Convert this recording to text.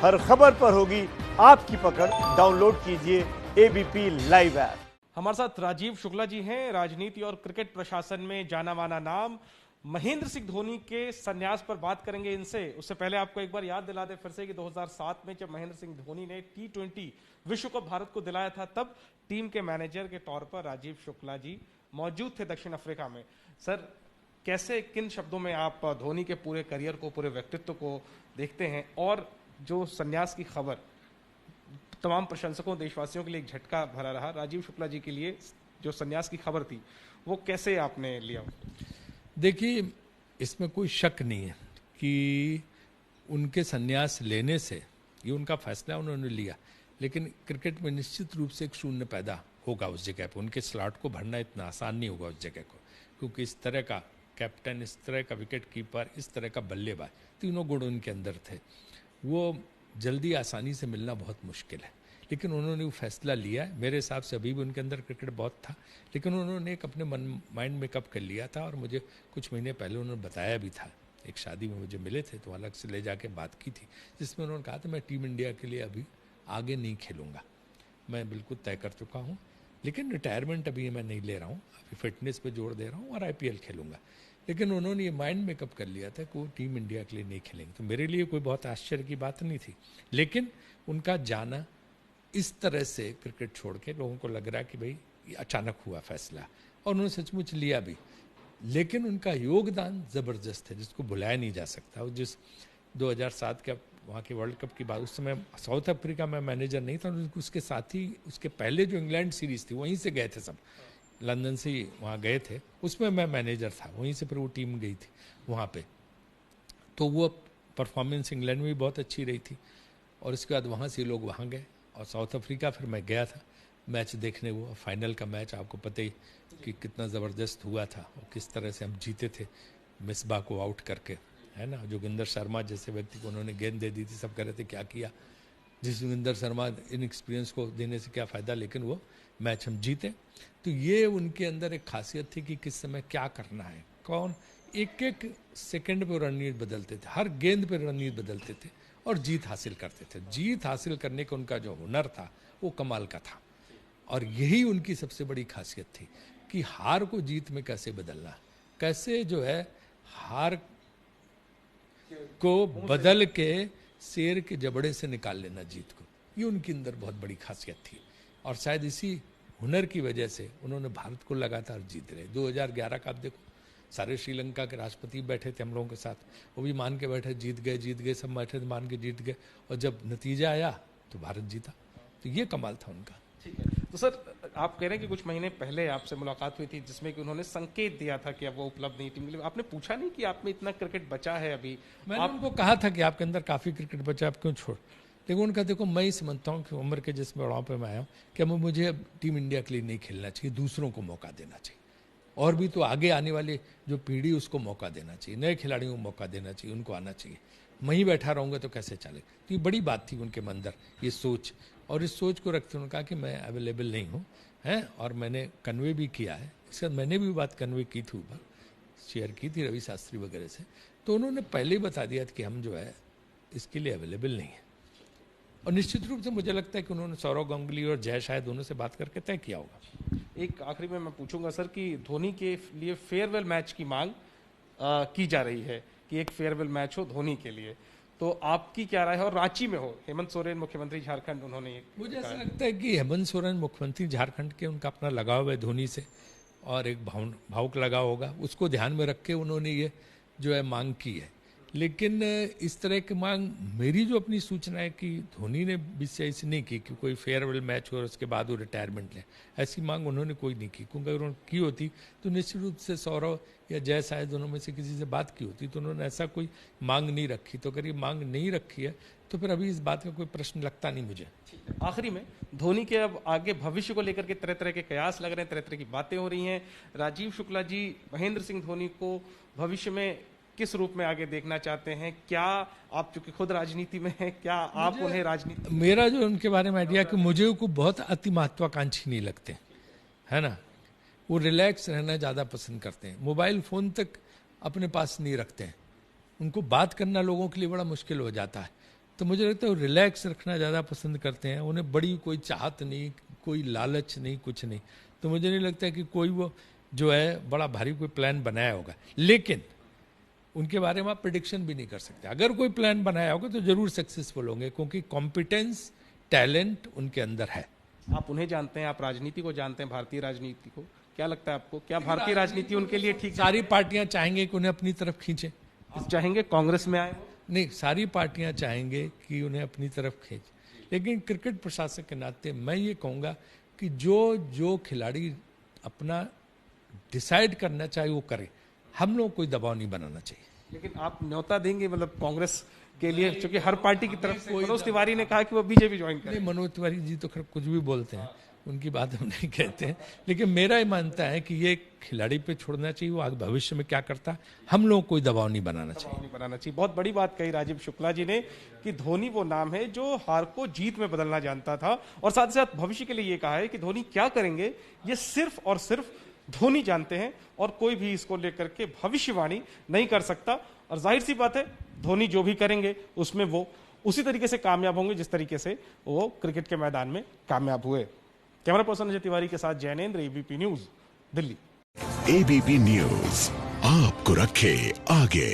हर खबर पर होगी आपकी पकड़। डाउनलोड कीजिए एबीपी लाइव ऐप। हमारे साथ राजीव शुक्ला जी हैं, राजनीति और क्रिकेट प्रशासन में जाना माना नाम। महेंद्र सिंह धोनी के संन्यास पर बात करेंगे इनसे। उससे पहले आपको एक बार याद दिला दे फिर से कि 2007 में जब महेंद्र सिंह धोनी ने T20 विश्व कप भारत को दिलाया था, तब टीम के मैनेजर के तौर पर राजीव शुक्ला जी मौजूद थे दक्षिण अफ्रीका में। सर, कैसे, किन शब्दों में आप धोनी के पूरे करियर को, पूरे व्यक्तित्व को देखते हैं, और जो संन्यास की खबर तमाम प्रशंसकों, देशवासियों के लिए एक झटका भरा रहा, राजीव शुक्ला जी के लिए जो संन्यास की खबर थी वो कैसे आपने लिया? देखिए, इसमें कोई शक नहीं है कि उनके संन्यास लेने से, ये उनका फैसला उन्होंने लिया, लेकिन क्रिकेट में निश्चित रूप से एक शून्य पैदा होगा उस जगह पर। उनके स्लॉट को भरना इतना आसान नहीं होगा उस जगह को, क्योंकि इस तरह का कैप्टन, इस तरह का विकेट कीपर, इस तरह का बल्लेबाज, तीनों गुण उनके अंदर थे। वो जल्दी आसानी से मिलना बहुत मुश्किल है, लेकिन उन्होंने वो फैसला लिया है। मेरे हिसाब से अभी भी उनके अंदर क्रिकेट बहुत था, लेकिन उन्होंने एक अपने माइंड में कब कर लिया था, और मुझे कुछ महीने पहले उन्होंने बताया भी था। एक शादी में मुझे मिले थे तो अलग से ले जाके बात की थी, जिसमें उन्होंने कहा था मैं टीम इंडिया के लिए अभी आगे नहीं खेलूँगा, मैं बिल्कुल तय कर चुका हूँ, लेकिन रिटायरमेंट अभी मैं नहीं ले रहा हूँ, अभी फिटनेस पर जोर दे रहा हूँ और IPL खेलूँगा। लेकिन उन्होंने ये माइंड मेकअप कर लिया था कि वो टीम इंडिया के लिए नहीं खेलेंगे। तो मेरे लिए कोई बहुत आश्चर्य की बात नहीं थी, लेकिन उनका जाना इस तरह से क्रिकेट छोड़ के लोगों को लग रहा कि भाई ये अचानक हुआ फैसला, और उन्होंने सचमुच लिया भी। लेकिन उनका योगदान ज़बरदस्त है, जिसको भुलाया नहीं जा सकता। और जिस 2007 के वहाँ के वर्ल्ड कप की बात, उस समय साउथ अफ्रीका में मैनेजर नहीं था, उसके साथ ही उसके पहले जो इंग्लैंड सीरीज़ थी वहीं से गए थे सब, लंदन से ही वहाँ गए थे, उसमें मैं मैनेजर था, वहीं से फिर वो टीम गई थी वहाँ पे। तो वो परफॉर्मेंस इंग्लैंड में भी बहुत अच्छी रही थी, और उसके बाद वहाँ से लोग वहाँ गए, और साउथ अफ्रीका फिर मैं गया था मैच देखने। वो फाइनल का मैच आपको पता ही कि कितना ज़बरदस्त हुआ था, और किस तरह से हम जीते थे मिसबा को आउट करके, है ना। जोगिंदर शर्मा जैसे व्यक्ति को उन्होंने गेंद दे दी थी, सब कह रहे थे क्या किया, जिस जोगिंदर शर्मा इन एक्सपीरियंस को देने से क्या फ़ायदा, लेकिन वो मैच हम जीते। तो ये उनके अंदर एक खासियत थी कि किस समय क्या करना है, कौन, एक एक सेकंड पे रणनीति बदलते थे, हर गेंद पे रणनीति बदलते थे और जीत हासिल करते थे। जीत हासिल करने का उनका जो हुनर था वो कमाल का था, और यही उनकी सबसे बड़ी खासियत थी कि हार को जीत में कैसे बदलना, कैसे जो है हार को बदल के शेर के जबड़े से निकाल लेना जीत को। ये उनके अंदर बहुत बड़ी खासियत थी, और शायद इसी हुनर की वजह से उन्होंने भारत को लगातार जीत रहे। 2011 का आप देखो, सारे श्रीलंका के राष्ट्रपति बैठे थे हम लोगों के साथ, वो भी मान के बैठे जीत गए, सब बैठे थे मान के जीत गए, और जब नतीजा आया तो भारत जीता। तो ये कमाल था उनका। ठीक है, तो सर आप कह रहे हैं कि कुछ महीने पहले आपसे मुलाकात हुई थी, जिसमें कि उन्होंने संकेत दिया था कि अब वो उपलब्ध नहीं टीम के लिए। आपने पूछा नहीं कि आप में इतना क्रिकेट बचा है अभी? मैंने उनको कहा था कि आपके अंदर काफ़ी क्रिकेट बचा, आप क्यों छोड़। लेकिन उनका देखो, मैं ही समझता हूँ कि उम्र के जिस बड़ाव पे मैं आया हूँ कि मुझे अब टीम इंडिया के लिए नहीं खेलना चाहिए, दूसरों को मौका देना चाहिए, और भी तो आगे आने वाली जो पीढ़ी उसको मौका देना चाहिए, नए खिलाड़ियों को मौका देना चाहिए, उनको आना चाहिए। मैं ही बैठा रहूँगा तो कैसे चले। तो ये बड़ी बात थी उनके अंदर, ये सोच, और इस सोच को रखते उन्होंने कहा कि मैं अवेलेबल नहीं हूँ, हैं, और मैंने कन्वे भी किया है। इसके बाद मैंने भी बात कन्वे की थी, ऊपर शेयर की थी रवि शास्त्री वगैरह से, तो उन्होंने पहले ही बता दिया था कि हम जो है इसके लिए अवेलेबल नहीं है। और निश्चित रूप से मुझे लगता है कि उन्होंने सौरव गांगुली और जय शायद दोनों से बात करके तय किया होगा। एक आखिरी में मैं पूछूंगा सर कि धोनी के लिए फेयरवेल मैच की मांग की जा रही है कि एक फेयरवेल मैच हो धोनी के लिए, तो आपकी क्या राय है? और रांची में हो, हेमंत सोरेन मुख्यमंत्री झारखंड, उन्होंने मुझे ऐसा लगता है कि हेमंत सोरेन मुख्यमंत्री झारखंड के, उनका अपना लगाव है धोनी से, और एक भावुक लगाव होगा, उसको ध्यान में रख के उन्होंने ये जो है मांग की है। लेकिन इस तरह की मांग, मेरी जो अपनी सूचना है कि धोनी ने भी ऐसी नहीं की कि कोई फेयरवेल मैच हो और उसके बाद वो रिटायरमेंट ले, ऐसी मांग उन्होंने कोई नहीं की। क्योंकि अगर उन्होंने की होती तो निश्चित रूप से सौरव या जय शायद दोनों में से किसी से बात की होती, तो उन्होंने ऐसा कोई मांग नहीं रखी। तो अगर ये मांग नहीं रखी है तो फिर अभी इस बात का कोई प्रश्न लगता नहीं मुझे। आखिरी में, धोनी के अब आगे भविष्य को लेकर के तरह तरह के कयास लग रहे हैं, तरह तरह की बातें हो रही हैं। राजीव शुक्ला जी महेंद्र सिंह धोनी को भविष्य में किस रूप में आगे देखना चाहते हैं? क्या आप चूंकि खुद राजनीति में हैं, क्या आप उन्हें राजनीति, मेरा जो उनके बारे में आइडिया कि मुझे को बहुत अति महत्वाकांक्षी नहीं लगते, है ना। वो रिलैक्स रहना ज़्यादा पसंद करते हैं, मोबाइल फ़ोन तक अपने पास नहीं रखते हैं, उनको बात करना लोगों के लिए बड़ा मुश्किल हो जाता है। तो मुझे लगता है वो रिलैक्स रखना ज़्यादा पसंद करते हैं। उन्हें बड़ी कोई चाहत नहीं, कोई लालच नहीं, कुछ नहीं। तो मुझे नहीं लगता कि कोई वो जो है बड़ा भारी कोई प्लान बनाया होगा। लेकिन उनके बारे में आप प्रिडिक्शन भी नहीं कर सकते। अगर कोई प्लान बनाया होगा तो जरूर सक्सेसफुल होंगे, क्योंकि कॉम्पिटेंस, टैलेंट उनके अंदर है। आप उन्हें जानते हैं, आप राजनीति को जानते हैं, भारतीय राजनीति को, क्या लगता है आपको, क्या भारतीय राजनीति उनके लिए ठीक? सारी पार्टियां चाहेंगे कि उन्हें अपनी तरफ खींचे। आप चाहेंगे कांग्रेस में आए? नहीं, सारी पार्टियां चाहेंगे कि उन्हें अपनी तरफ खींच। लेकिन क्रिकेट प्रशासक के नाते मैं ये कहूँगा कि जो खिलाड़ी अपना डिसाइड करना चाहिए वो करे। हम लोग कोई दबाव नहीं बनाना चाहिए। लेकिन आप न्योता देंगे मतलब कांग्रेस के लिए, क्योंकि हर पार्टी की तरफ से मनोज तिवारी ने कहा कि वो बीजेपी ज्वाइन करें। नहीं, मनोज तिवारी जी तो खैर कुछ भी बोलते हैं, उनकी बात हम नहीं कहते हैं। लेकिन मेरा ये मानता है कि ये खिलाड़ी पे छोड़ना चाहिए, वो आगे भविष्य में क्या करता है। हम लोग कोई दबाव नहीं बनाना चाहिए। बहुत बड़ी बात कही राजीव शुक्ला जी ने कि धोनी वो नाम है जो हार को जीत में बदलना जानता था, और साथ ही साथ भविष्य के लिए ये कहा है कि धोनी क्या करेंगे ये सिर्फ और सिर्फ धोनी जानते हैं, और कोई भी इसको लेकर के भविष्यवाणी नहीं कर सकता। और जाहिर सी बात है, धोनी जो भी करेंगे उसमें वो उसी तरीके से कामयाब होंगे जिस तरीके से वो क्रिकेट के मैदान में कामयाब हुए। कैमरा पर्सन अजय तिवारी के साथ Jainendra, ABP news, Delhi. ABP news आपको रखे आगे।